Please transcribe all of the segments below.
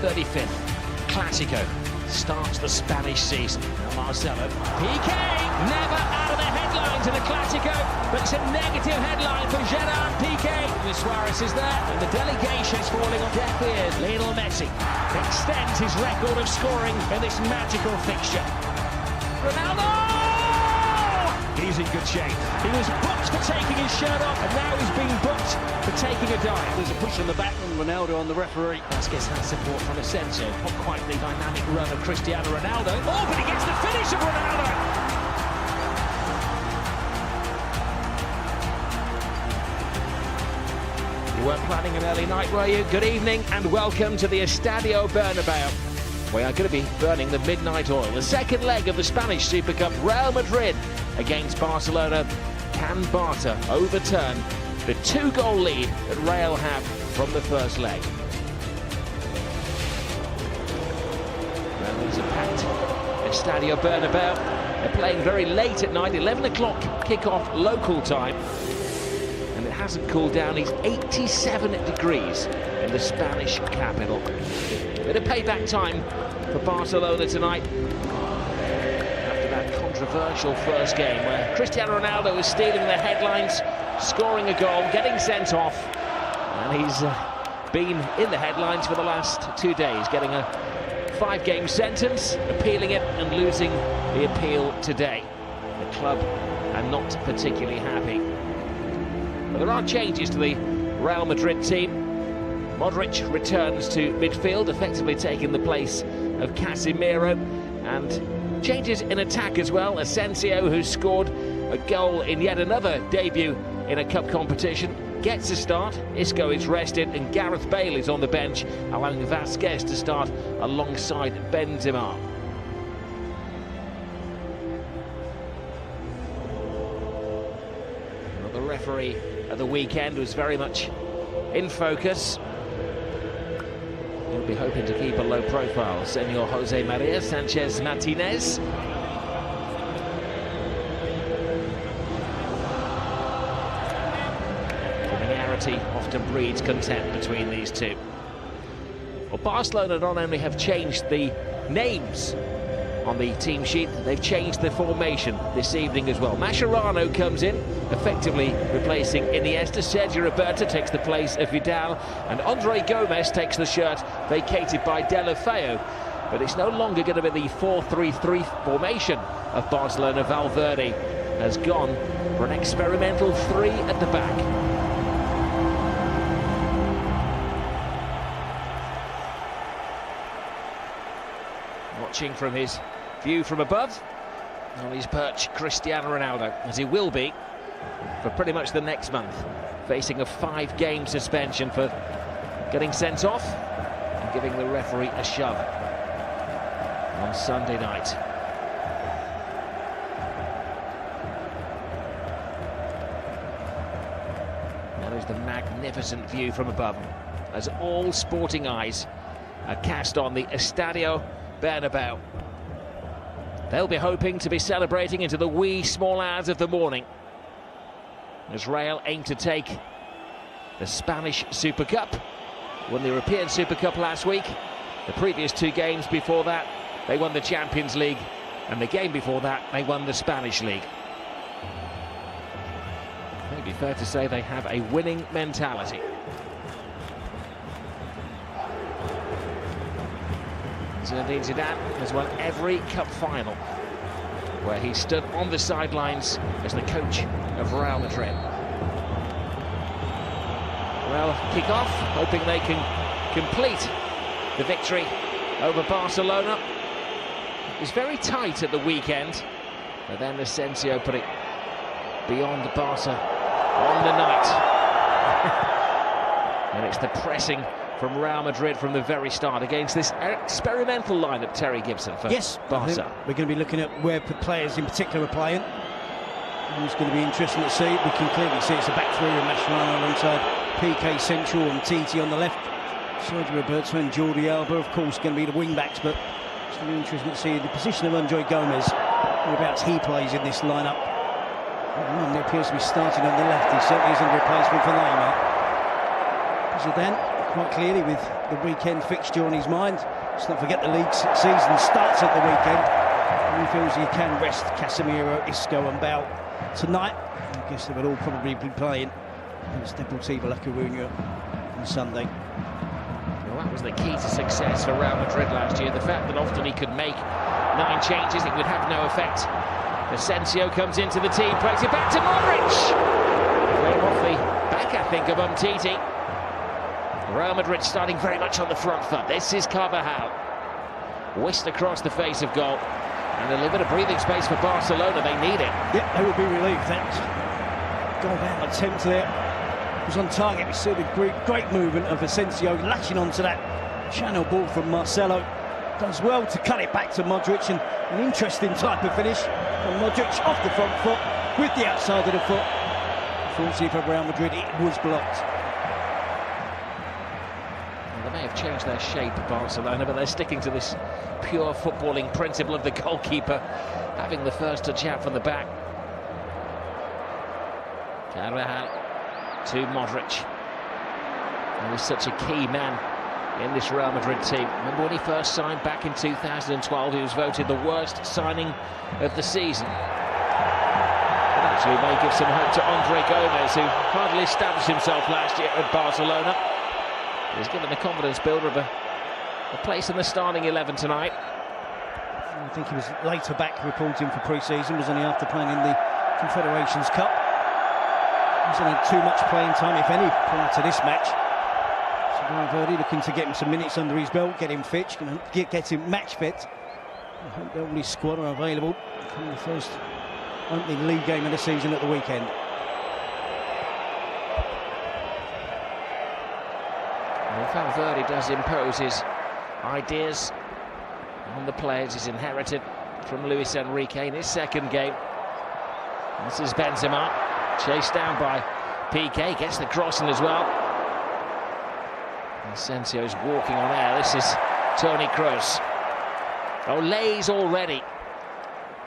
35th Clásico starts the Spanish season. Now Marcelo, Piqué, never out of the headlines in a Clásico, but it's a negative headline for Gerard Piqué. Suarez is there, and the delegation is falling on deaf ears. Lionel Messi extends his record of scoring in this magical fixture. Ronaldo! He's in good shape. He was booked for taking his shirt off, and now he's being booked for taking a dive. There's a push on the back and Ronaldo on the referee. Vasquez has support from Asensio. Not quite the dynamic run of Cristiano Ronaldo. Oh, but he gets the finish of Ronaldo! You weren't planning an early night, were you? Good evening and welcome to the Estadio Bernabeu. We are going to be burning the midnight oil. The second leg of the Spanish Super Cup, Real Madrid against Barcelona. Can Barca overturn the 2-goal lead that Real have from the first leg? Well, it's a packed Estadio Bernabeu. They're playing very late at night, 11 o'clock kick-off local time. And it hasn't cooled down. It's 87 degrees in the Spanish capital. Bit of payback time for Barcelona tonight after that controversial first game where Cristiano Ronaldo was stealing the headlines, scoring a goal, getting sent off, and he's been in the headlines for the last 2 days, getting a 5-game sentence, appealing it and losing the appeal today. The club are not particularly happy. But there are changes to the Real Madrid team. Modric returns to midfield, effectively taking the place of Casemiro, and changes in attack as well. Asensio, who scored a goal in yet another debut in a cup competition, gets a start. Isco is rested, and Gareth Bale is on the bench, allowing Vasquez to start alongside Benzema. Well, the referee at the weekend was very much in focus. He'll be hoping to keep a low profile. Senor Jose Maria Sanchez Martinez. Familiarity often breeds contempt between these two. Well, Barcelona not only have changed the names on the team sheet, they've changed the formation this evening as well. Mascherano comes in, effectively replacing Iniesta. Sergio Roberto takes the place of Vidal, and Andre Gomez takes the shirt vacated by Deulofeu. But it's no longer going to be the 4-3-3 formation of Barcelona. Valverde has gone for an experimental 3 at the back. Watching from his view from above, on his perch, Cristiano Ronaldo, as he will be for pretty much the next month, facing a 5-game suspension for getting sent off and giving the referee a shove on Sunday night. Now there's the magnificent view from above, as all sporting eyes are cast on the Estadio Bernabeu. They'll be hoping to be celebrating into the wee small hours of the morning as Real aim to take the Spanish Super Cup. Won the European Super Cup last week. The previous 2 games before that, they won the Champions League, and the game before that, they won the Spanish League. I think it'd be fair to say they have a winning mentality. Zinedine Zidane has won every cup final where he stood on the sidelines as the coach of Real Madrid. Well, kick off, hoping they can complete the victory over Barcelona. It was very tight at the weekend, but then Asensio put it beyond Barca on the night. And it's the pressing from Real Madrid from the very start against this experimental lineup, Terry Gibson, for Barca. We're going to be looking at where players in particular are playing. And it's going to be interesting to see. We can clearly see it's a back three with Mascherano alongside Piqué central and Titi on the left. Sergio Roberto and Jordi Alba, of course, going to be the wing-backs, but it's going to be interesting to see the position of Andre Gomez, whereabouts he plays in this lineup. He appears to be starting on the left. He certainly isn't a replacement for Neymar. Zidane quite clearly with the weekend fixture on his mind. Let's not forget the league season starts at the weekend. And he feels he can rest Casemiro, Isco and Bale tonight. I guess they will all probably be playing against Deportivo La Coruña on Sunday. Well, that was the key to success for Real Madrid last year. The fact that often he could make 9 changes, it would have no effect. Asensio comes into the team, plays it back to Modric. Playing off the back, I think, of Umtiti. Real Madrid starting very much on the front foot. This is Carvajal. Whisked across the face of goal. And a little bit of breathing space for Barcelona. They need it. Yeah, they would be relieved. That goal out attempt there was on target. We saw the great movement of Asensio latching onto that channel ball from Marcelo. Does well to cut it back to Modric, and an interesting type of finish from Modric off the front foot with the outside of the foot. Unfortunately for Real Madrid, it was blocked. They may have changed their shape, Barcelona, but they're sticking to this pure footballing principle of the goalkeeper having the first touch out from the back. Carvajal to Modric. He was such a key man in this Real Madrid team. Remember when he first signed back in 2012, he was voted the worst signing of the season. It actually may give some hope to Andre Gomez, who hardly established himself last year at Barcelona. He's given the confidence builder of a place in the starting 11 tonight. I think he was later back reporting for pre-season, was only after playing in the Confederations Cup. He's only had too much playing time, if any, prior to this match. So Valverde looking to get him some minutes under his belt, get him fit, get him match fit. I hope all his squad are available from the first opening league game of the season at the weekend. Valverde does impose his ideas on the players he's inherited from Luis Enrique in his second game. This is Benzema, chased down by Piqué, gets the cross in as well. Asensio's walking on air. This is Toni Kroos. Olay's already.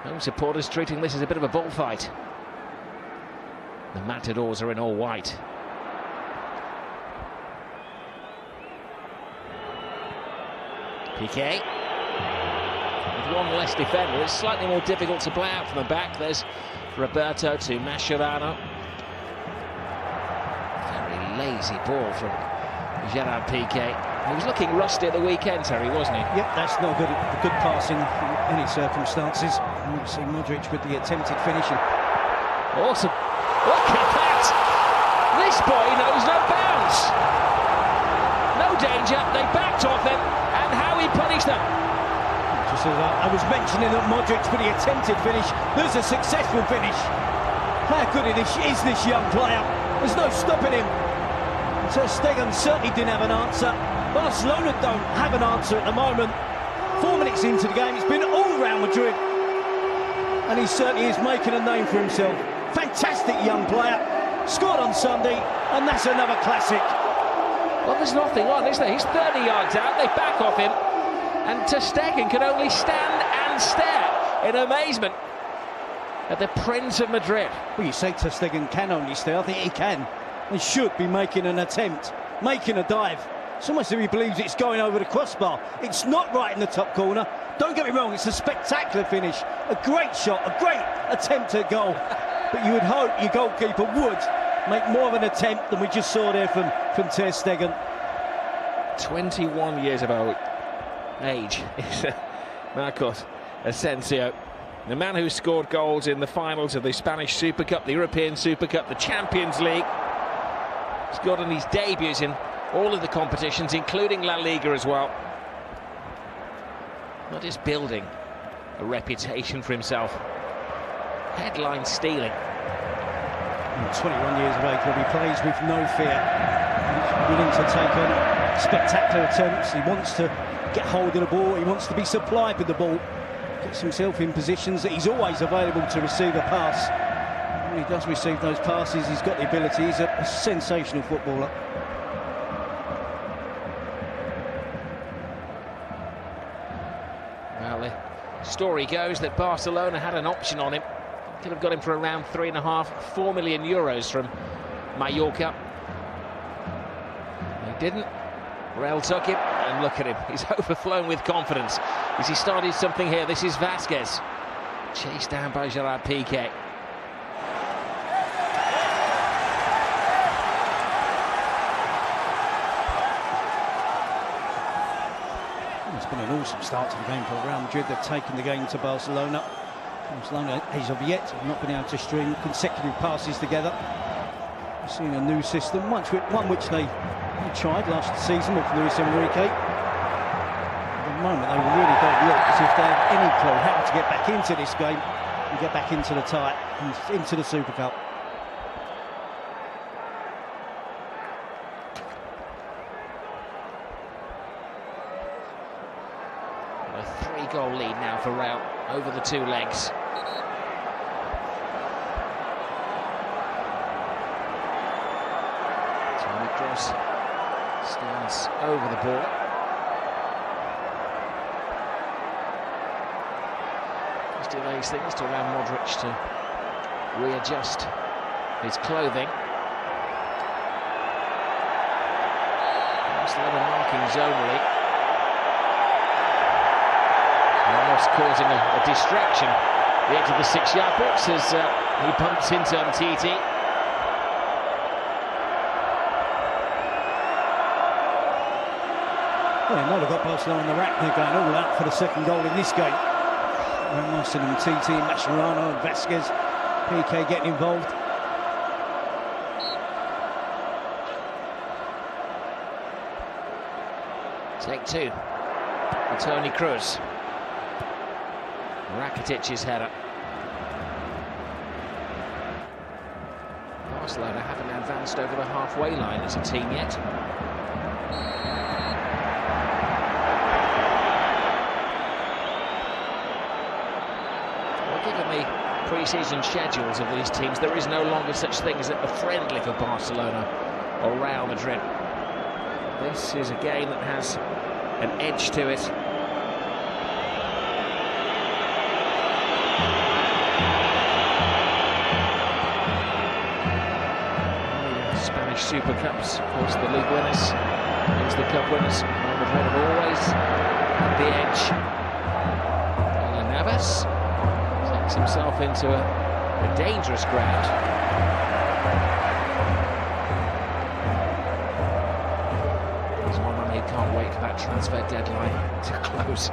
Home supporters treating this as a bit of a bullfight. The Matadors are in all white. Piqué with one less defender. It's slightly more difficult to play out from the back. There's Roberto to Mascherano. Very lazy ball from Gerard Piqué. He was looking rusty at the weekend, Terry, wasn't he? Yep, that's not good passing in any circumstances. And we've seen Modric with the attempted finishing. Awesome. Look at that! This boy knows no bounds. No danger. They backed off him. And how he punished them. Just as I was mentioning that Modric for the attempted finish, there's a successful finish. How good is this young player? There's no stopping him. Ter Stegen certainly didn't have an answer. Barcelona don't have an answer at the moment. 4 minutes into the game, it's been all Real Madrid. And he certainly is making a name for himself. Fantastic young player. Scored on Sunday, and that's another classic. Well, there's nothing on, is there? He's 30 yards out, they back off him, and Ter Stegen can only stand and stare in amazement at the Prince of Madrid. Well, you say Ter Stegen can only stare. I think he can and should be making an attempt, making a dive. It's almost as if he believes it's going over the crossbar. It's not right in the top corner. Don't get me wrong, it's a spectacular finish, a great shot, a great attempt at goal. But you would hope your goalkeeper would make more of an attempt than we just saw there from Ter Stegen. 21 years of age is Marcos Asensio, the man who scored goals in the finals of the Spanish Super Cup, the European Super Cup, the Champions League. Scored on his debuts in all of the competitions, including La Liga as well. Not just building a reputation for himself, headline stealing. 21 years of age, but he plays with no fear. He's willing to take on spectacular attempts. He wants to get hold of the ball. He wants to be supplied with the ball. Gets himself in positions that he's always available to receive a pass. When he does receive those passes, he's got the ability. He's a sensational footballer. Well, the story goes that Barcelona had an option on him. Could have got him for around 3.5–4 million euros from Mallorca. They didn't. Real took him, and look at him. He's overflowing with confidence. As he started something here, this is Vasquez. Chased down by Gerard Piqué. It's been an awesome start to the game for Real Madrid. They've taken the game to Barcelona. Barcelona, as of yet, have not been able to string consecutive passes together. We've seen a new system, one which they tried last season with Luis Enrique. At the moment, they really don't look as if they have any clue how to get back into this game and get back into the tie and into the Super Cup. A 3-goal lead now for Real over the two legs. Toni Kroos stands over the ball. Just delays things to allow Modric to readjust his clothing. Barcelona marking zonally. Ramos causing a distraction. The edge of the 6-yard box as he bumps into Umtiti. Well, they've got Barcelona on the rack. They're going all out for the second goal in this game. Ramos and Umtiti, Mascherano and Vasquez. Piqué getting involved. Take two for Toni Kroos. Rakitic's header. Barcelona haven't advanced over the halfway line as a team yet. Well, given the pre-season schedules of these teams, there is no longer such thing as a friendly for Barcelona or Real Madrid. This is a game that has an edge to it. Spanish Super Cups, of course, the league winners against the cup winners. Real Madrid have always had the edge. Keylor Navas takes himself into a dangerous ground. There's one man who can't wait for that transfer deadline to close.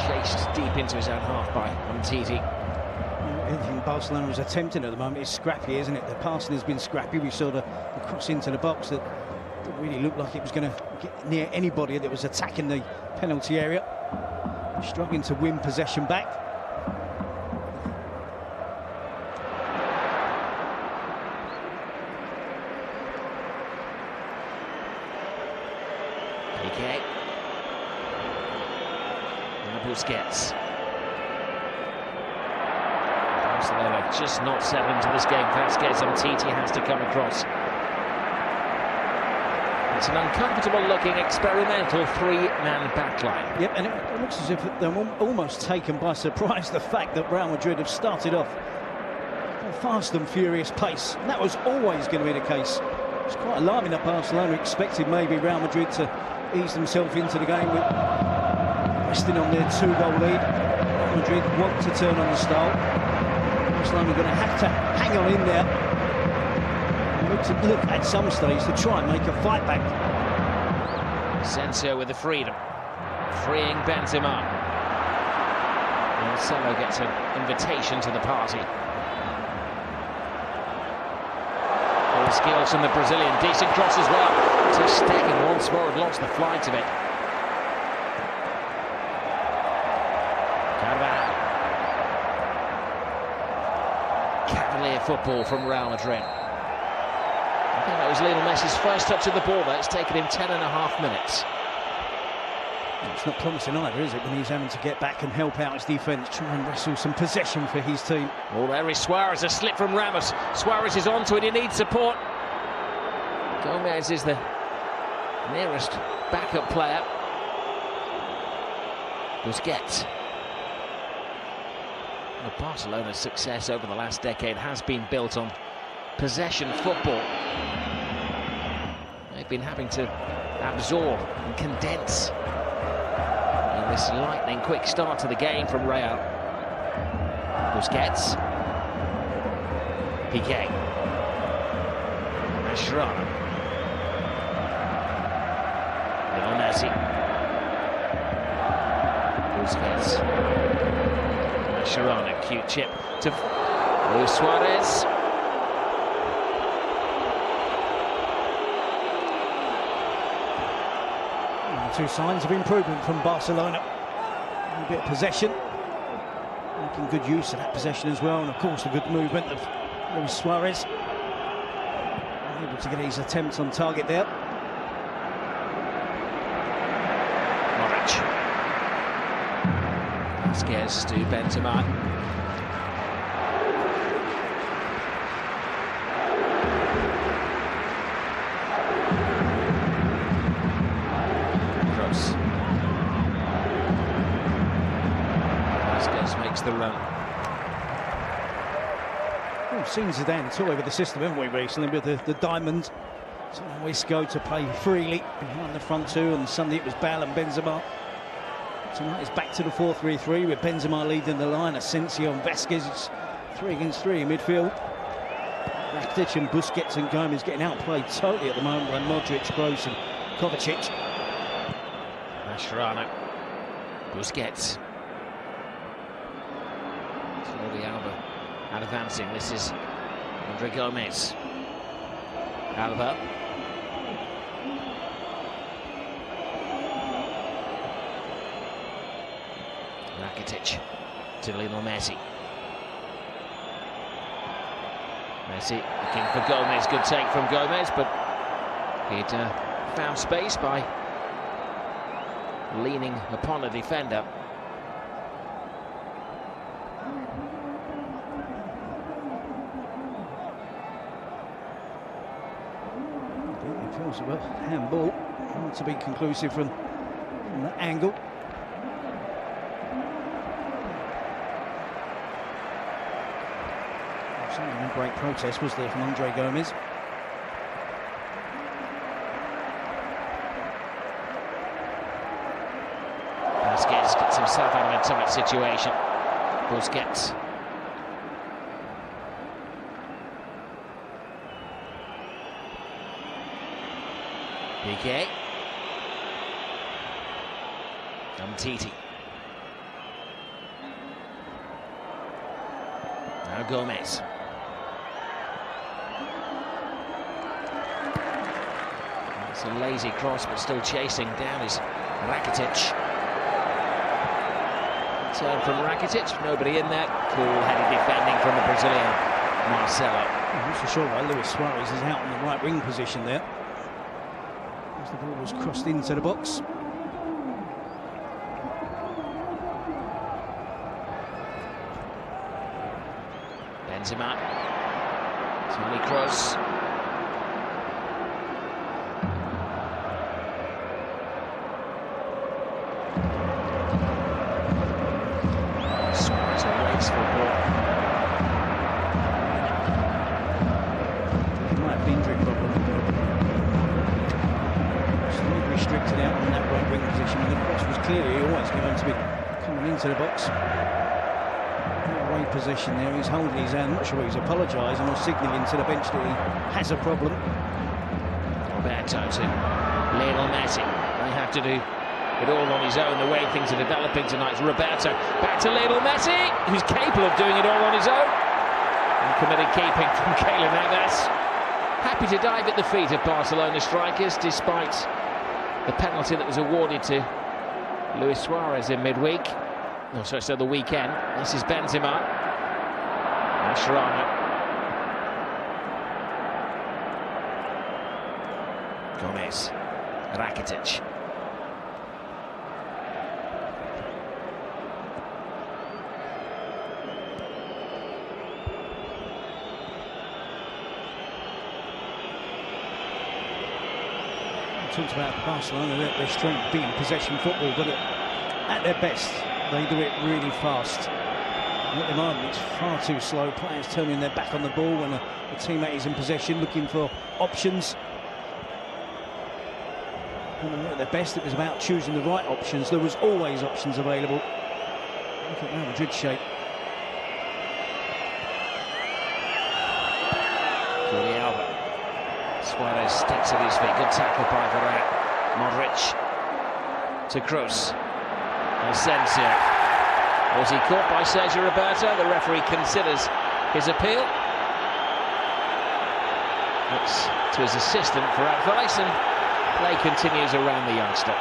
Chased deep into his own half by Umtiti. Anything Barcelona is attempting at the moment is scrappy, isn't it? The passing has been scrappy. We saw the cross into the box that really looked like it was going to get near anybody that was attacking the penalty area. Struggling to win possession back. Piqué. Now Busquets. Barcelona just not settled into this game. Vasquez and Umtiti has to come across. It's an uncomfortable-looking, experimental three-man backline. Yep, and it looks as if they're almost taken by surprise, the fact that Real Madrid have started off at a fast and furious pace. And that was always going to be the case. It's quite alarming that Barcelona expected maybe Real Madrid to ease themselves into the game with resting on their 2-goal lead. Real Madrid want to turn on the style. Barcelona are going to have to hang on in there. Look at some stage to try and make a fight back. Asensio with the freedom, freeing Benzema. Marcelo gets an invitation to the party. All skills from the Brazilian, decent cross as well. Ter Stegen once more had lost the flight of it. Carvajal. Cavalier football from Real Madrid. I think that was Lionel Messi's first touch of the ball there. It's taken him 10.5 minutes. It's not promising either, is it, when he's having to get back and help out his defence, try and wrestle some possession for his team. Oh, there is Suarez, a slip from Ramos. Suarez is onto it, he needs support. Gomez is the nearest backup player. Busquets. Well, Barcelona's success over the last decade has been built on possession football. They've been having to absorb and condense in this lightning quick start to the game from Real. Busquets. Piqué. Mascherano. Lionel Messi. Busquets. Mascherano, cute chip to Luis Suarez. Two signs of improvement from Barcelona. A bit of possession, making good use of that possession as well, and of course the good movement of Luis Suarez. Able to get his attempts on target there. Modric. Vasquez to Benzema. Vasquez makes the run. We've seen Zidane toy with the system, haven't we, recently, with the diamond. So now Isco to play freely behind the front two. On Sunday it was Bale and Benzema. Tonight it's back to the 4-3-3 with Benzema leading the line. Asensio and Vasquez, it's 3 against 3 in midfield. Rakitic and Busquets and Gomez getting outplayed totally at the moment by Modric, Kroos and Kovacic. Mascherano. Busquets. Jordi Alba advancing. This is Andre Gomez. Alba. Rakitic to Lionel Messi. Messi looking for Gomez. Good take from Gomez, but he'd found space by leaning upon a defender. It feels a handball. Not to be conclusive from that angle. Something a great protest was there from Andre Gomez. Vasquez gets himself out of a tight situation. Busquets. Piqué. Umtiti. Now Gomez. It's a lazy cross, but still chasing down is Rakitic. Turn from Rakitic, nobody in there. Cool-headed defending from the Brazilian Marcelo. I'm not so sure why Luis Suarez is out in the right wing position there, as the ball was crossed into the box. Benzema. Tony Kroos. Suarez awaits for a ball. He might have an injury problem. Slightly restricted out on that right wing position, and the cross was clearly always going to be coming into the box. Away possession there, he's holding his hand, not sure he's apologising or signalling to the bench that he has a problem. Roberto to Lionel Messi. They have to do it all on his own, the way things are developing tonight. Roberto back to Lionel Messi, who's capable of doing it all on his own. And committed keeping from Keylor Navas. Happy to dive at the feet of Barcelona strikers, despite the penalty that was awarded to Luis Suarez in midweek. Oh, so the weekend. This is Benzema. Mascherano. Gomez. Rakitic. Talked about Barcelona, their strength being possession football, but at their best, they do it really fast. And at the moment, it's far too slow. Players turning their back on the ball when a teammate is in possession, looking for options. And at their best, it was about choosing the right options. There was always options available. Look at Real Madrid shape. Jordi Alba. Suarez sticks at his feet. Good tackle by Varane. Modric to Kroos. Asensio. Was he caught by Sergio Roberto? The referee considers his appeal. Looks to his assistant for advice, and play continues around the youngster.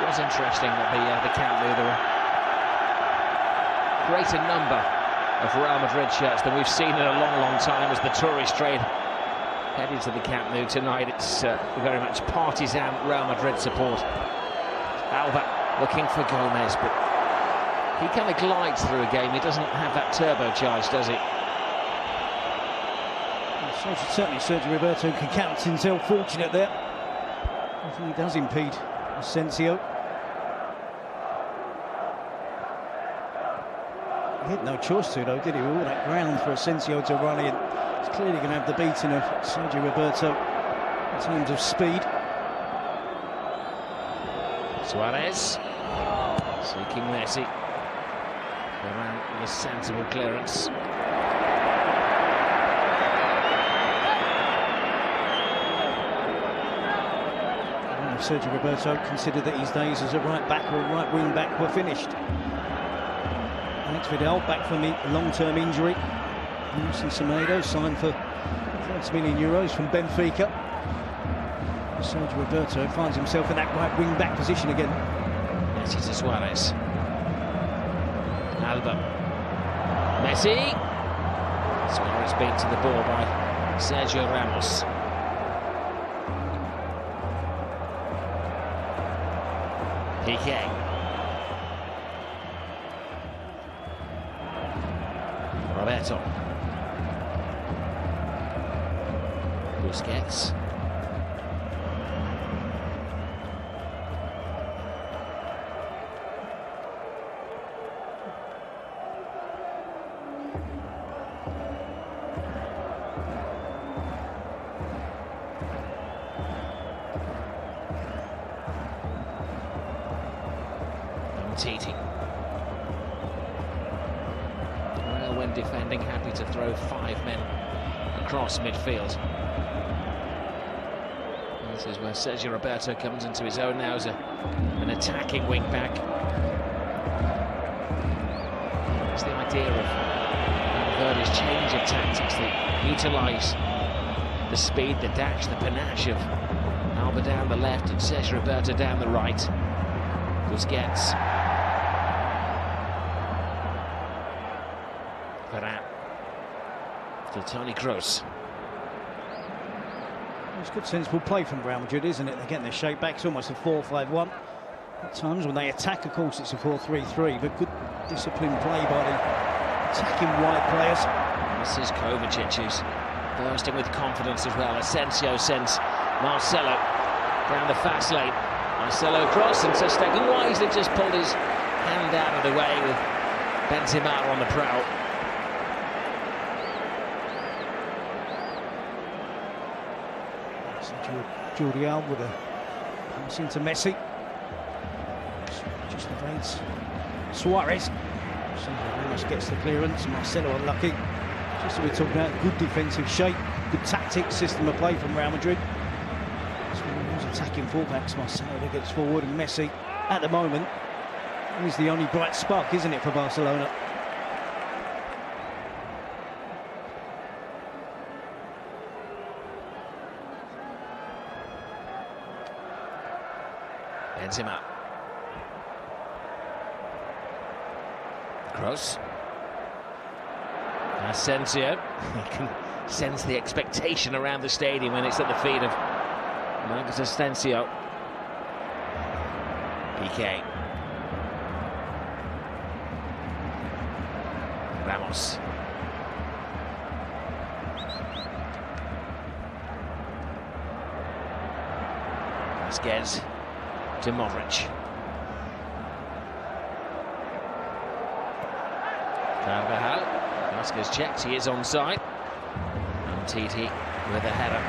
It was interesting that the Camp Nou, there were a greater number of Real Madrid shirts than we've seen in a long time as the tourist trade headed to the Camp Nou tonight. It's very much partisan Real Madrid support. Alba looking for Gomez, but he kind of glides through a game. He doesn't have that turbocharge, does he? Certainly Sergio Roberto can count himself fortunate there. I think he does impede Asensio. He had no choice to, though, did he? All that ground for Asensio to run in. He's clearly going to have the beating of Sergio Roberto in terms of speed. Suarez seeking Messi. Around with a sensible clearance. Sergio Roberto considered that his days as a right back or right wing back were finished. Alex Vidal back from a long-term injury. Nelson Semedo signed for 30 million euros from Benfica. Sergio Roberto finds himself in that right wing back position again. Messi to Suarez. Alba. Messi. Suarez beat to the ball by Sergio Ramos. Piqué. Roberto. Busquets. Titi. Well, when defending, happy to throw 5 men across midfield. This is where Sergio Roberto comes into his own now as an attacking wing back. It's the idea of Valverde's change of tactics that utilise the speed, the dash, the panache of Alba down the left and Sergio Roberto down the right. Busquets. Varane. To Toni Kroos. It's good sensible play from Real Madrid, isn't it? They're getting their shape back. It's almost a 4-5-1. At times when they attack, of course, it's a 4-3-3, but good disciplined play by the attacking wide players. This is Kovacic, who's bursting with confidence as well. Asensio sends Marcelo down the fast lane. Marcelo cross, and Ter Stegen wisely just pulled his hand out of the way with Benzema on the prowl. Jordi Alba with a pass into Messi. Just evades Suarez. Sergio Ramos gets the clearance. Marcelo unlucky. Just as we're talking about good defensive shape, good tactics, system of play from Real Madrid. So those attacking fullbacks, Marcelo that gets forward, and Messi at the moment is the only bright spark, isn't it, for Barcelona? Benzema. Kroos. Asensio. You can sense the expectation around the stadium when it's at the feet of Marcos Asensio. Piqué. Ramos. Vasquez to Modric. Carvajal. Vasquez checks, he is onside. And Titi with a header.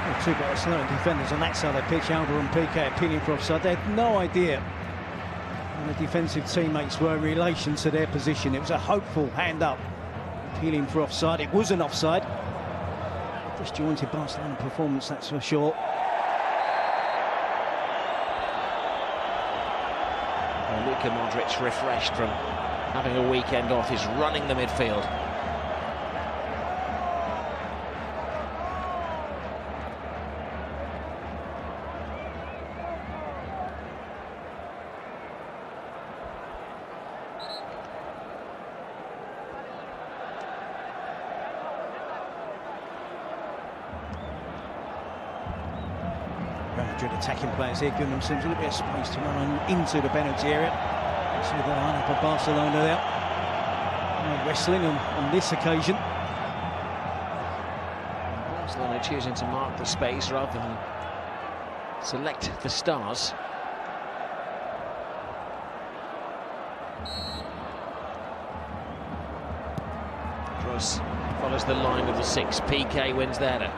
Well, two Barcelona defenders on that side of the pitch, Alba and Piqué, appealing for offside. They had no idea who the defensive teammates were in relation to their position. It was a hopeful hand up, appealing for offside. It was an offside. Disjointed Barcelona performance, that's for sure. And Luka Modric, refreshed from having a weekend off, is running the midfield. Real Madrid attacking players here, giving themselves a little bit of space to run on into the penalty area. See the line-up of Barcelona there. Wrestling on this occasion. Barcelona choosing to mark the space rather than select the stars. Kroos follows the line of the six. Piqué wins there.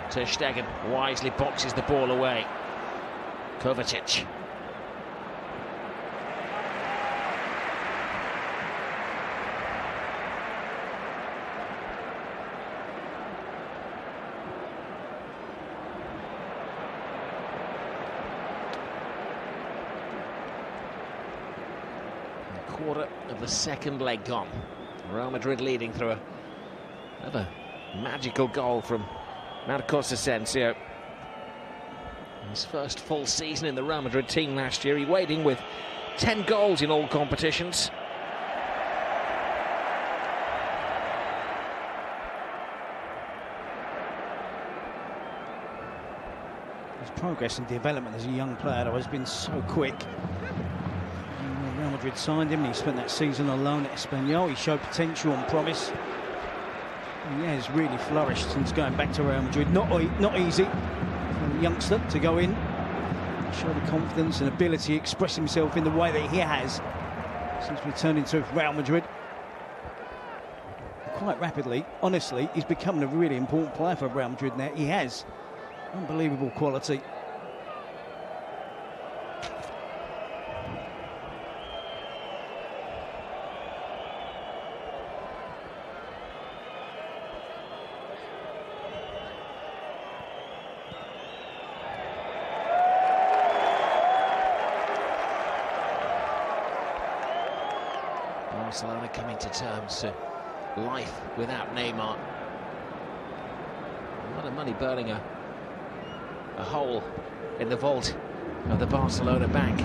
Ter Stegen wisely boxes the ball away. Kovacic. Quarter of the second leg gone. Real Madrid leading through another magical goal from Marcos Asensio. His first full season in the Real Madrid team last year. He weighed in with 10 goals in all competitions. His progress and development as a young player has been so quick. Real Madrid signed him, he spent that season on loan at Espanyol. He showed potential and promise. He has really flourished since going back to Real Madrid. Not easy for a youngster to go in, show the confidence and ability, express himself in the way that he has since returning to Real Madrid. Quite rapidly, honestly, he's becoming a really important player for Real Madrid now. He has unbelievable quality. Barcelona coming to terms to life without Neymar. A lot of money burning a hole in the vault of the Barcelona bank.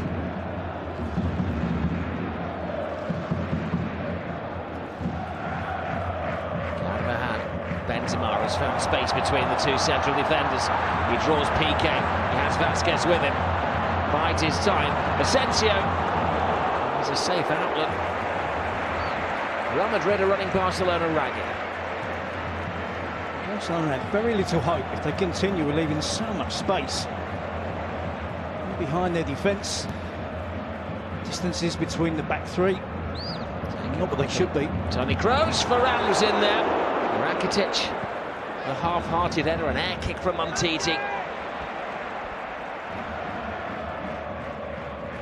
Carvajal. Benzema has found space between the two central defenders. He draws Piqué. He has Vasquez with him. Bides his time. Asensio. There's a safe outlet. Real Madrid are running Barcelona ragged. Barcelona have very little hope if they continue leaving so much space behind their defence. Distances between the back three, not what they should be. Toni Kroos, Varane in there. Rakitic, a half-hearted header, an air kick from Umtiti.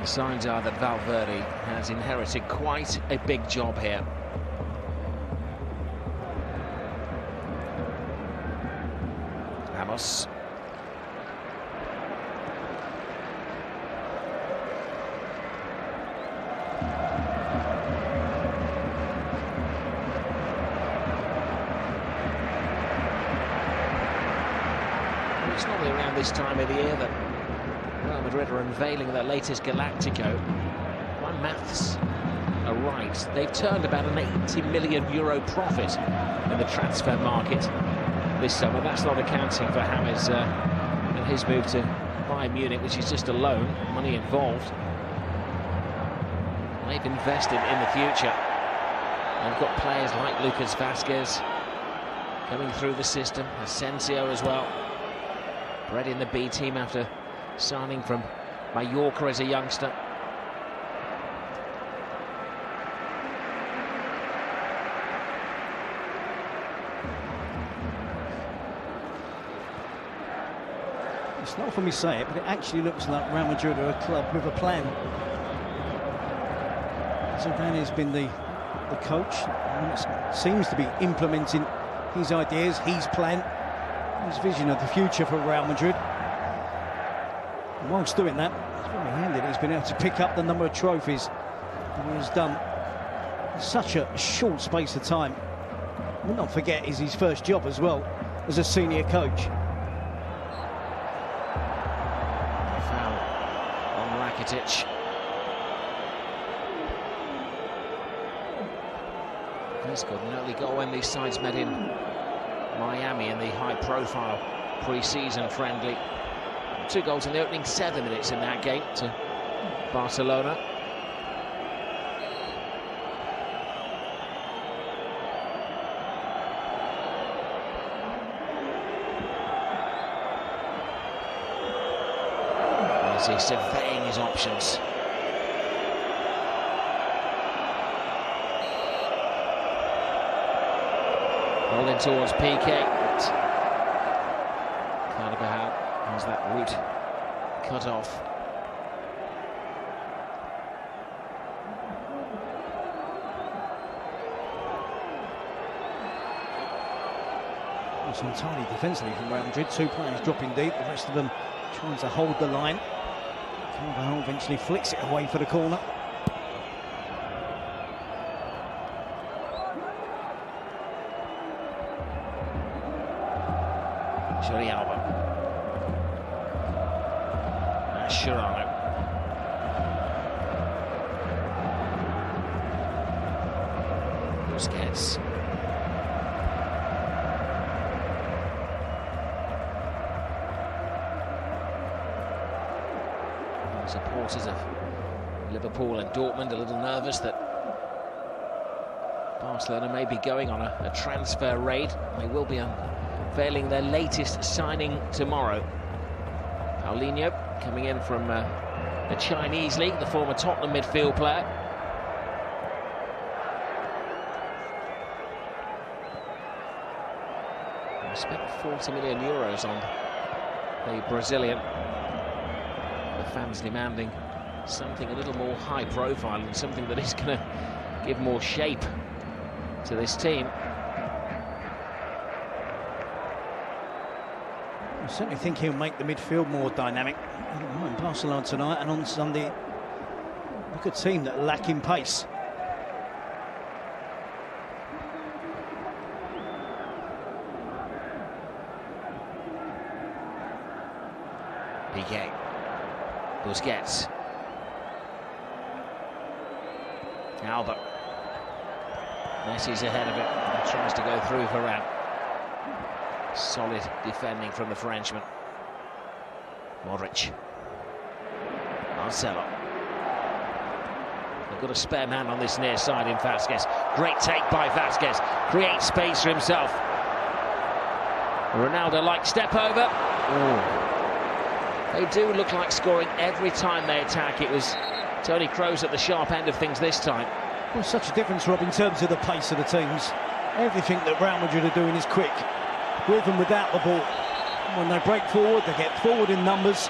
The signs are that Valverde has inherited quite a big job here. Ramos. It's normally around this time of the year that Real Madrid are unveiling their latest Galactico. My maths are right. They've turned about an €80 million profit in the transfer market this summer. That's not accounting for James and his move to Bayern Munich, which is just a loan, money involved. They've invested in the future. They've got players like Lucas Vasquez coming through the system, Asensio as well. Bred in the B team after signing from Mallorca as a youngster. It's not for me to say it, but it actually looks like Real Madrid are a club with a plan. Zidane has been the coach, and seems to be implementing his ideas, his plan, his vision of the future for Real Madrid. And whilst doing that, it's very handy he's been able to pick up the number of trophies that he has done in such a short space of time. We'll not forget, it's his first job as well as a senior coach. Foul on Rakitic. He scored an early goal when these sides met in Miami in the high-profile pre-season friendly. 2 goals in the opening 7 minutes in that game to Barcelona. As he's surveying his options. Holding towards Piqué, but Carvajal has that route cut off. It's entirely defensively from Real Madrid. 2 players dropping deep, the rest of them trying to hold the line. Carvajal eventually flicks it away for the corner. Jordi Alba. Mascherano. Busquets. Supporters of Liverpool and Dortmund a little nervous that Barcelona may be going on a transfer raid. They will be unveiling their latest signing tomorrow. Paulinho coming in from the Chinese league, the former Tottenham midfield player. They spent €40 million on the Brazilian. The fans demanding something a little more high profile and something that is going to give more shape to this team. I certainly think he'll make the midfield more dynamic. In Barcelona tonight and on Sunday, look at a team that lack in pace. Piqué. Busquets. Alba. Messi's ahead of it. He tries to go through Varane. Solid defending from the Frenchman. Modric. Marcelo. They've got a spare man on this near side in Vasquez. Great take by Vasquez. Creates space for himself. Ronaldo-like step over. Ooh. They do look like scoring every time they attack. It was Toni Kroos at the sharp end of things this time. Well, such a difference, Rob, in terms of the pace of the teams. Everything that Real Madrid are doing is quick, with and without the ball. When they break forward, they get forward in numbers.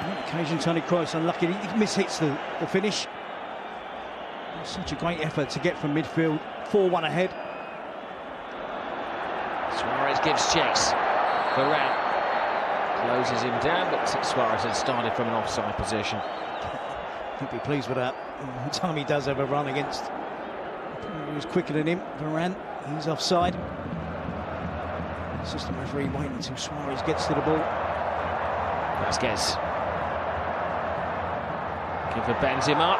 On that occasion, Toni Kroos unlucky. He mishits the finish. Such a great effort to get from midfield. 4-1 ahead. Suarez gives chase. Varane closes him down, but Suarez had started from an offside position. He'll be pleased with that. Every time he does have a run against who's quicker than him, Varane, he's offside. Assistant referee waiting until Suarez gets to the ball. Vasquez. Looking for Benzema.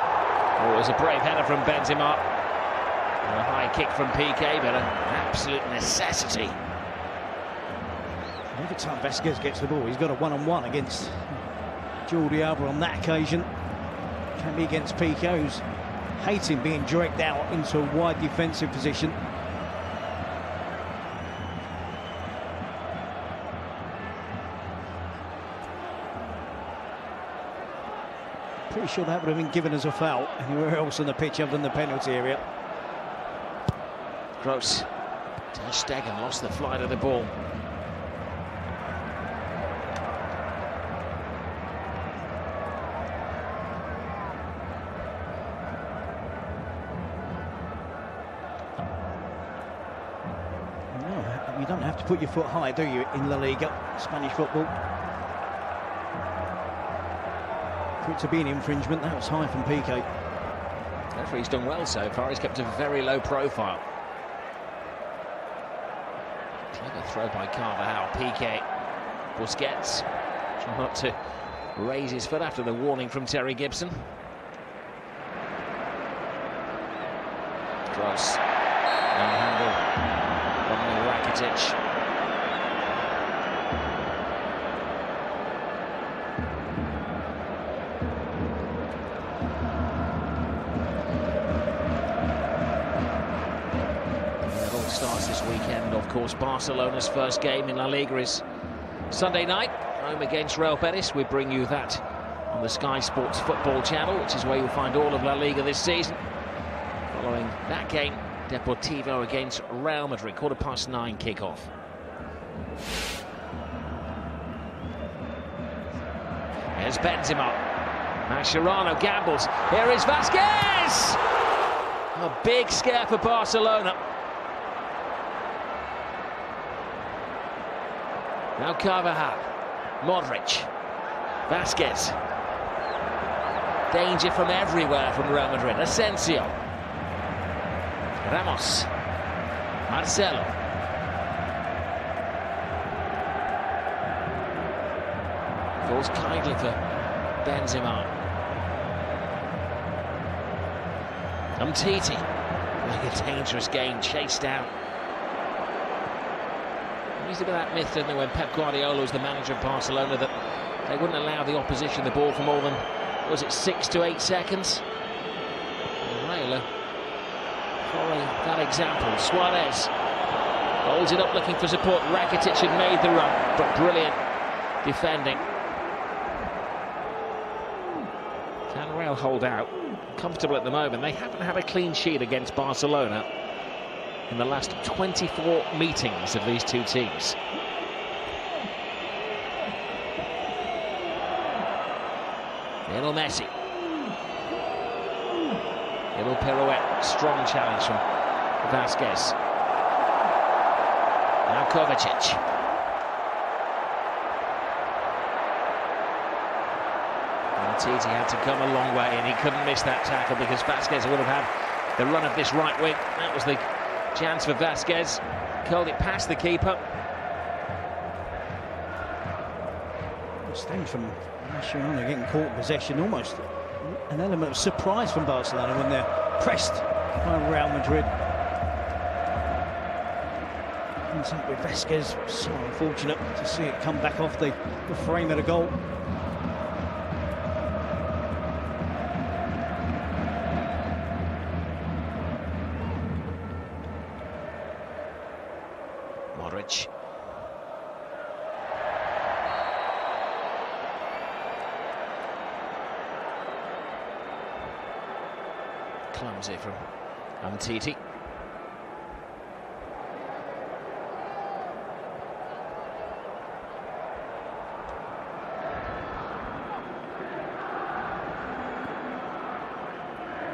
Oh, it was a brave header from Benzema. And a high kick from Piqué, but an absolute necessity. Every time Vasquez gets the ball, he's got a one-on-one against Jordi Alba on that occasion. Can be against Piqué, who's hating being dragged out into a wide defensive position. pretty sure that would have been given as a foul anywhere else on the pitch other than the penalty area. Gross. Ter Stegen lost the flight of the ball. No, you don't have to put your foot high, do you, in La Liga, Spanish football? For it to be an infringement, that was high from Piqué. The referee's done well so far. He's kept a very low profile. Clever throw by Carvajal. Piqué. Busquets. Trying not to raise his foot after the warning from Terry Gibson. Cross. No handle. Romelu Rakitic. Starts this weekend, of course. Barcelona's first game in La Liga is Sunday night, home against Real Betis. We bring you that on the Sky Sports Football channel, which is where you'll find all of La Liga this season. Following that game, Deportivo against Real Madrid, 9:15 kickoff. Here's Benzema. Mascherano gambles. Here is Vasquez! A big scare for Barcelona. Now Carvajal, Modric, Vasquez. Danger from everywhere from Real Madrid. Asensio, Ramos, Marcelo. Falls kindly for Benzema. Umtiti, like a dangerous game, chased down. There used to be that myth, didn't there, when Pep Guardiola was the manager of Barcelona, that they wouldn't allow the opposition the ball for more than, was it 6 to 8 seconds? Raiola following that example. Suarez holds it up looking for support. Rakitic had made the run, but brilliant defending. Can Real hold out? Comfortable at the moment. They haven't had a clean sheet against Barcelona in the last 24 meetings of these two teams. Lionel Messi. Little pirouette, strong challenge from Vasquez. Now Kovacic. Titi had to come a long way and he couldn't miss that tackle because Vasquez would have had the run of this right wing. That was the chance for Vasquez. Curled it past the keeper. It stems from Mascherano getting caught in possession. Almost an element of surprise from Barcelona when they're pressed by Real Madrid. Ends up with Vasquez. So unfortunate to see it come back off the frame of the goal. Modric. Clumsy from Umtiti.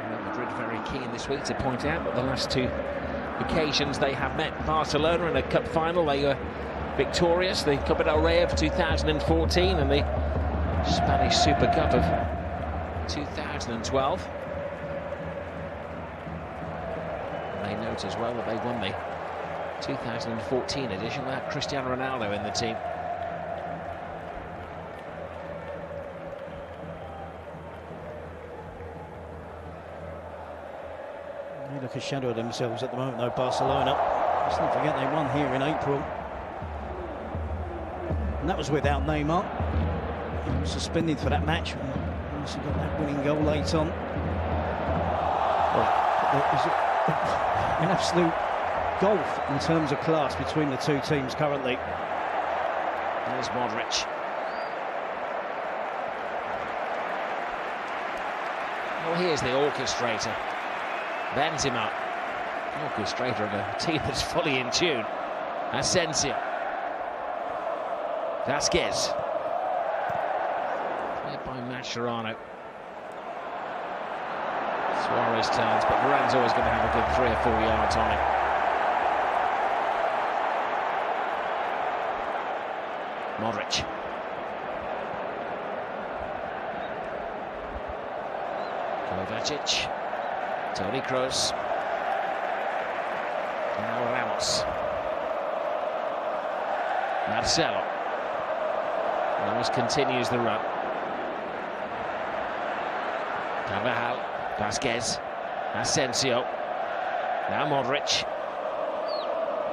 Madrid very keen this week to point out that the last two occasions they have met Barcelona in a cup final, they were victorious. The Copa del Rey of 2014 and the Spanish Super Cup of 2012. They note as well that they won the 2014 edition without Cristiano Ronaldo in the team. They look a shadow of themselves at the moment, though, Barcelona. Let's not forget they won here in April. And that was without Neymar. He was suspended for that match. He also got that winning goal late on. Well, it was an absolute gulf in terms of class between the two teams currently. There's Modric. Well, here's the orchestrator, Benzema. Orchestrator of a team that's fully in tune. Asensio. Vasquez. Played by Mascherano. Suarez turns, but Varane's always going to have a good 3 or 4 yards on him. Modric. Kovacic. Toni Kroos. Now Ramos. Marcelo. Ramos continues the run. Carvajal. Vasquez. Asensio. Now Modric.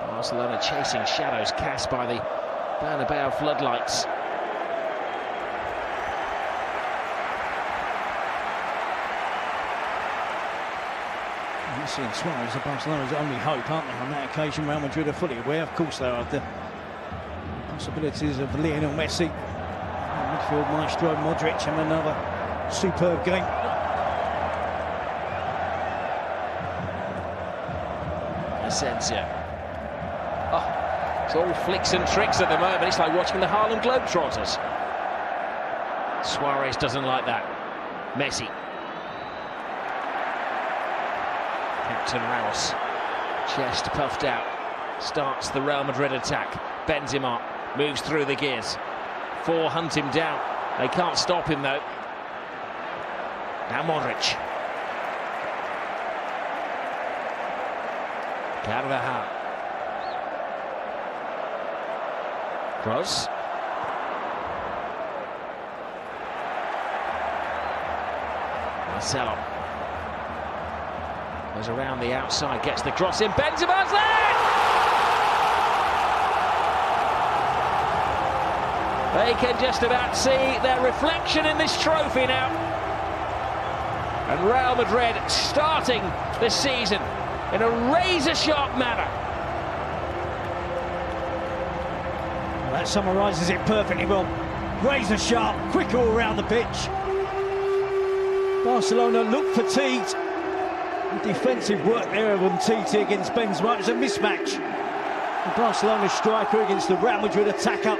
Barcelona chasing shadows cast by the Bernabeu floodlights. Messi and Suarez are Barcelona's only hope, aren't they? On that occasion, Real Madrid are fully aware. Of course, they are of the possibilities of Lionel Messi, midfield maestro Modric, and another superb game. Asensio. Oh, it's all flicks and tricks at the moment. It's like watching the Harlem Globetrotters. Suarez doesn't like that. Messi. Captain Ramos, chest puffed out, starts the Real Madrid attack. Benzema moves through the gears. 4 hunt him down. They can't stop him though. Now Modric. Carvajal. Kroos. Marcelo. Goes around the outside, gets the cross in. Benzema's there! They can just about see their reflection in this trophy now. And Real Madrid starting the season in a razor-sharp manner. Well, that summarises it perfectly well. Razor-sharp, quick all around the pitch. Barcelona look fatigued. The defensive work there of Umtiti against Benzema. It was a mismatch. The Barcelona striker against the Real Madrid attacker.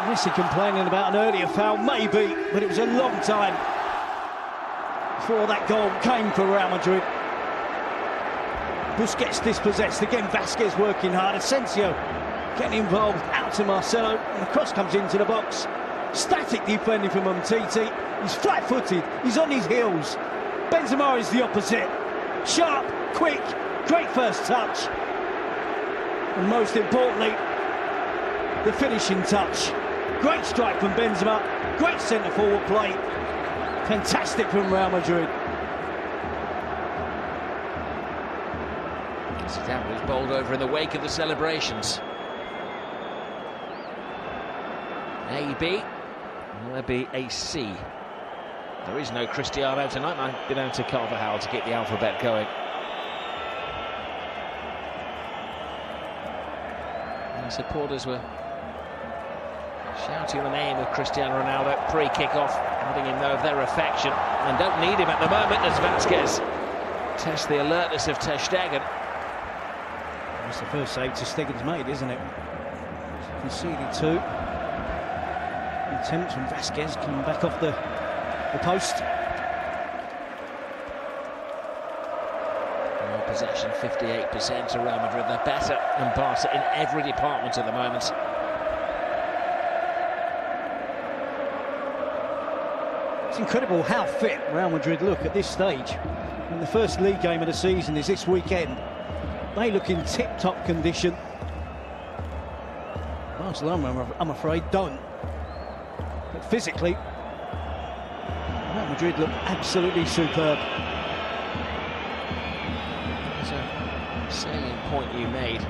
Messi complaining about an earlier foul, maybe, but it was a long time before that goal came for Real Madrid. Busquets dispossessed, again Vasquez working hard, Asensio getting involved, out to Marcelo, and the cross comes into the box. Static defending from Umtiti, he's flat-footed, he's on his heels. Benzema is the opposite. Sharp, quick, great first touch. And most importantly, the finishing touch. Great strike from Benzema, great centre-forward play. Fantastic from Real Madrid. Zidane was bowled over in the wake of the celebrations. A, B, will there be a C? There is no Cristiano tonight. I've been out to Carvajal to get the alphabet going. And the supporters were shouting the name of Cristiano Ronaldo pre-kick-off, having him know of their affection, and don't need him at the moment as Vasquez tests the alertness of Ter Stegen. It's the first save Ter Stegen's made, isn't it? Conceded 2. Attempt from Vasquez coming back off the post. More possession, 58% to Real Madrid. They're better than Barca in every department at the moment. It's incredible how fit Real Madrid look at this stage. And the first league game of the season is this weekend. They look in tip-top condition. Barcelona, I'm afraid, don't. But physically, Real Madrid look absolutely superb. There's a salient point you made.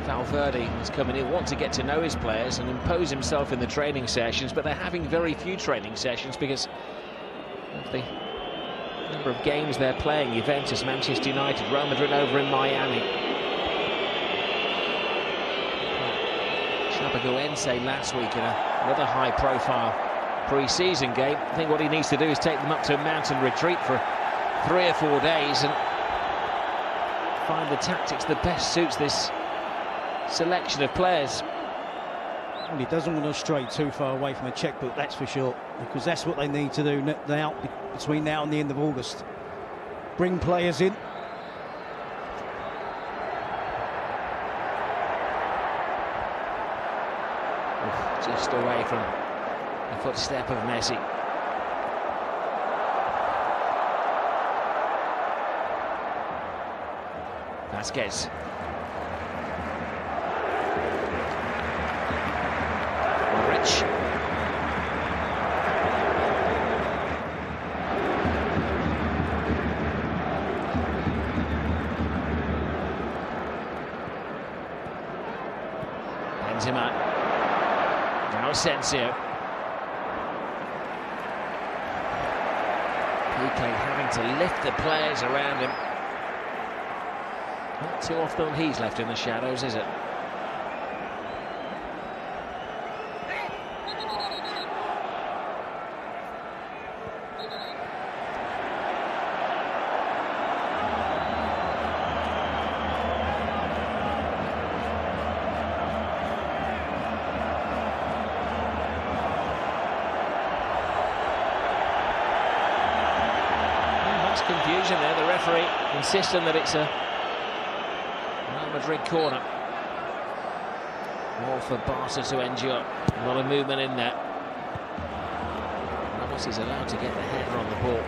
Valverde is coming in, want to get to know his players and impose himself in the training sessions, but they're having very few training sessions because of the number of games they're playing. Juventus, Manchester United, Real Madrid over in Miami. Chapecoense last week in another high-profile pre-season game. I think what he needs to do is take them up to a mountain retreat for 3 or 4 days and find the tactics that best suits this selection of players. Well, he doesn't want to stray too far away from a checkbook, that's for sure, because that's what they need to do now, between now and the end of August. Bring players in. Just away from the footstep of Messi. Vasquez. Rich. Benzema. Now Asensio. PK having to lift the players around him. Not too often he's left in the shadows, is it? Confusion there, the referee insisting that it's a Real Madrid corner. More for Barca to endure. A lot of movement in there. Ramos is allowed to get the header on the ball.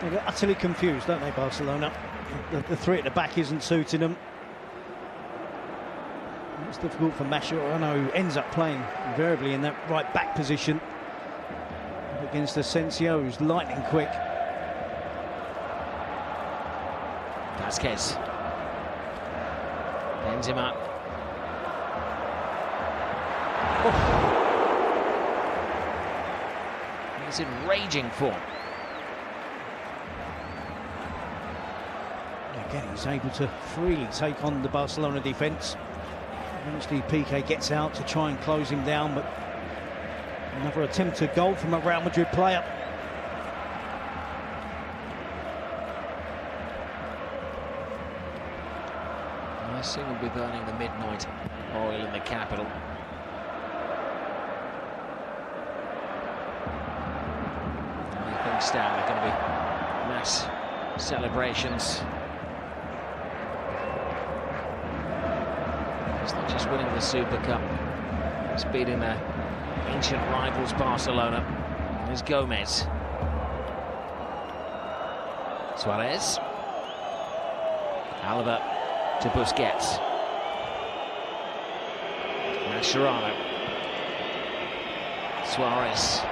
They get utterly confused, don't they, Barcelona? The three at the back isn't suiting them. It's difficult for Mascherano, who ends up playing invariably in that right back position against Asensio, who's lightning quick. Vasquez. Benzema. Oh. He's in raging form. Again, he's able to freely take on the Barcelona defence. Eventually PK gets out to try and close him down, but another attempted goal from a Real Madrid player. I soon will be burning the midnight oil in the capital. I think Stan are going to be mass celebrations. It's not just winning the Super Cup, it's beating their ancient rivals Barcelona. There's Gomez. Suarez. Alaba to Busquets. Mascherano. Suarez.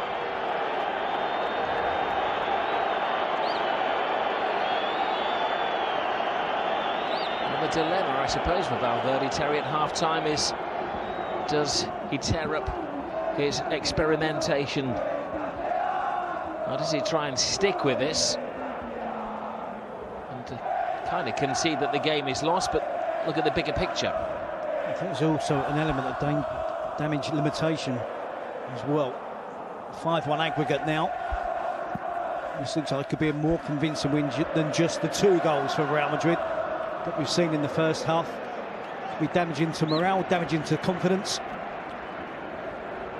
And the dilemma, I suppose, for Valverde, Terry, at half-time is, does he tear up his experimentation, or does he try and stick with this and kind of concede that the game is lost, but look at the bigger picture? I think there's also an element of damage limitation as well. 5-1 aggregate now. This looks like it could be a more convincing win than just the 2 goals for Real Madrid that we've seen in the first half. It could be damaging to morale, damaging to confidence.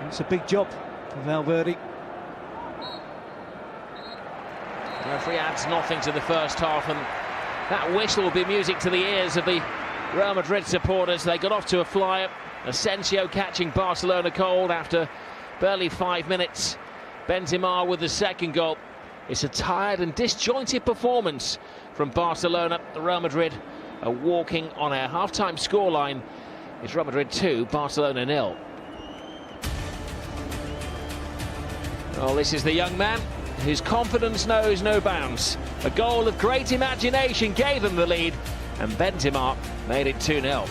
It's a big job for Valverde. The referee adds nothing to the first half, and that whistle will be music to the ears of the Real Madrid supporters. They got off to a flyer. Asensio catching Barcelona cold after barely 5 minutes. Benzema with the second goal. It's a tired and disjointed performance from Barcelona. Real Madrid are walking on a half-time scoreline. It's Real Madrid 2, Barcelona 0. Well, this is the young man whose confidence knows no bounds. A goal of great imagination gave them the lead, and Benzema made it 2-0.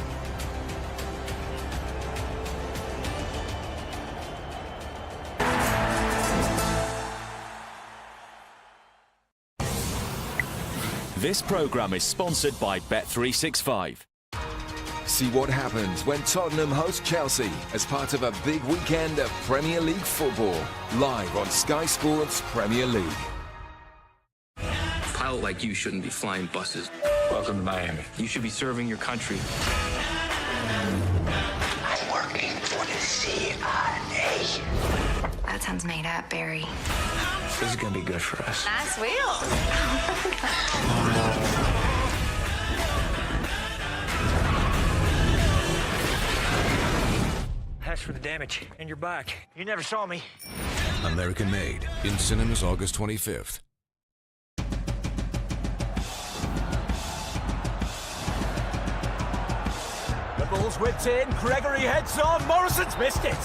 This programme is sponsored by Bet365. See what happens when Tottenham host Chelsea as part of a big weekend of Premier League football. Live on Sky Sports Premier League. A pilot like you shouldn't be flying buses. Welcome to Miami. You should be serving your country. I'm working for the CIA. That sounds made up, Barry. This is gonna be good for us. Nice wheel. Thanks for the damage. And you're back. You never saw me. American Made in cinemas August 25th. The ball's whipped in. Gregory heads on. Morrison's missed it.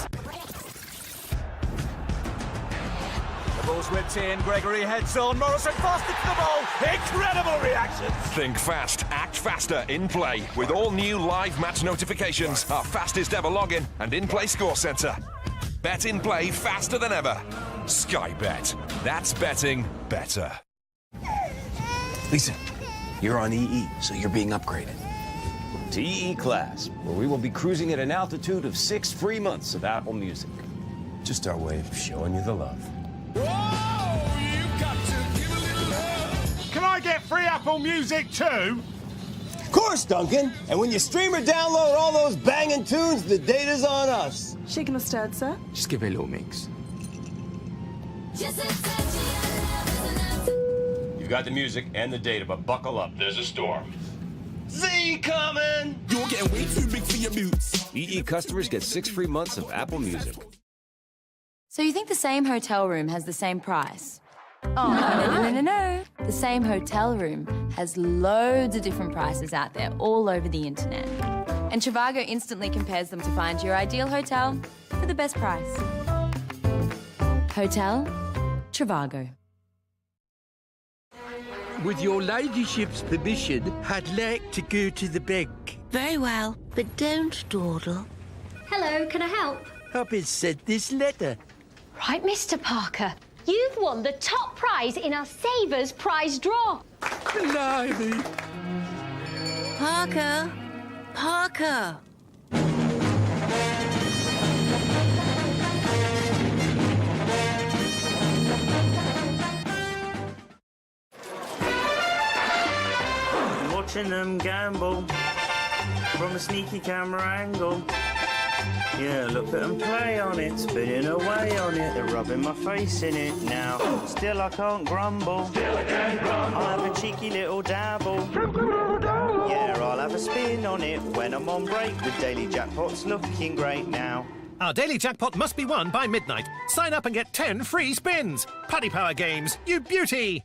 The ball's whipped in. Gregory heads on. Morrison faster to the ball. Incredible reactions. Think fast, act faster in play with all new live match notifications, our fastest ever login, and in-play score center. Bet in play faster than ever. Sky Bet. That's betting better. Lisa, you're on EE, so you're being upgraded to EE Class, where we will be cruising at an altitude of 6 free months of Apple Music. Just our way of showing you the love. Can I get free Apple Music too? Of course, Duncan. And when you stream or download all those banging tunes, the data's on us. Shaken or stirred, sir? Just give it a little mix. You've got the music and the data, but buckle up. There's a storm. Z coming! You're getting way too big for your boots. EE customers get 6 free months of Apple Music. So you think the same hotel room has the same price? Oh, no. The same hotel room has loads of different prices out there all over the internet. And Trivago instantly compares them to find your ideal hotel for the best price. Hotel Trivago. With your ladyship's permission, I'd like to go to the bank. Very well, but don't dawdle. Hello, can I help? I've been sent this letter. Right, Mr. Parker. You've won the top prize in our Savers prize draw. Blimey. Parker. Parker. Watching them gamble from a sneaky camera angle. Yeah, look at them play on it, spinning away on it. They're rubbing my face in it now. Still I can't grumble. I'll have a cheeky little dabble. Yeah, I'll have a spin on it when I'm on break with Daily Jackpots looking great now. Our Daily Jackpot must be won by midnight. Sign up and get 10 free spins. Paddy Power Games, you beauty!